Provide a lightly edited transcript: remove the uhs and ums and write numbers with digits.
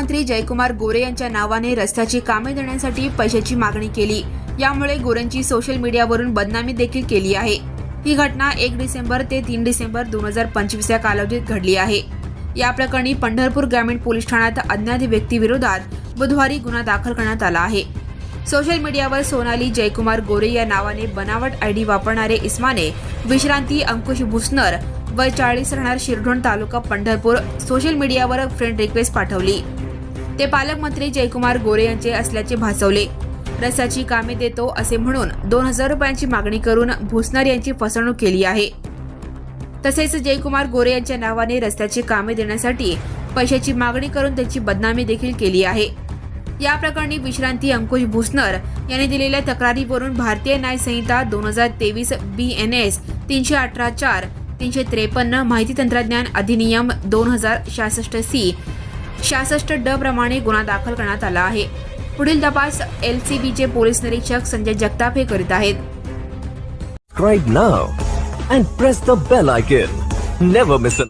पालकमंत्री जयकुमार गोरे यांच्या नावाने रस्त्याची कामे देण्यासाठी पैशाची मागणी केली। यामुळे गोरेंची सोशल मीडियावरून बदनामी देखील केली आहे। ही घटना 1 डिसेंबर ते 3 डिसेंबर 2025 या कालावधीत घडली आहे। या प्रकरणी पंढरपूर ग्रामीण पोलीस ठाण्यात अज्ञात व्यक्तीविरोधात बुधवारी गुन्हा दाखल करण्यात आला आहे। सोशल मीडियावर सोनाली जयकुमार गोरे या नावाने बनावट आयडी वापरणारे इस्माने विश्रांती अंकुश भुसनर वय 40 राहणार शिरढोण तालुका पंढरपूर सोशल मीडियावर फ्रेंड रिक्वेस्ट पाठवली। ते पालकमंत्री जयकुमार गोरे यांचे असल्याचे भासवले। रस्त्याची कामे देतो असे म्हणून 2000 रुपयांची मागणी करून भुसनर यांची फसवणूक केली आहे। तसेच जयकुमार गोरे यांच्या नावाने रस्त्याची कामे देण्यासाठी पैशाची मागणी करून त्यांची बदनामी देखील केली आहे। या प्रकरणी विश्रांती अंकुश भुसनर यांनी दिलेल्या तक्रारीवरून भारतीय न्याय संहिता 2023 BNS 318-4 353 माहिती तंत्रज्ञान अधिनियम 2066 C 66D प्रमाणे गुन्हा दाखल करण्यात आला आहे। पुढील तपास LCBचे पोलीस निरीक्षक संजय जगताप हे करीत आहेत। Subscribe now and press the bell icon. Never miss an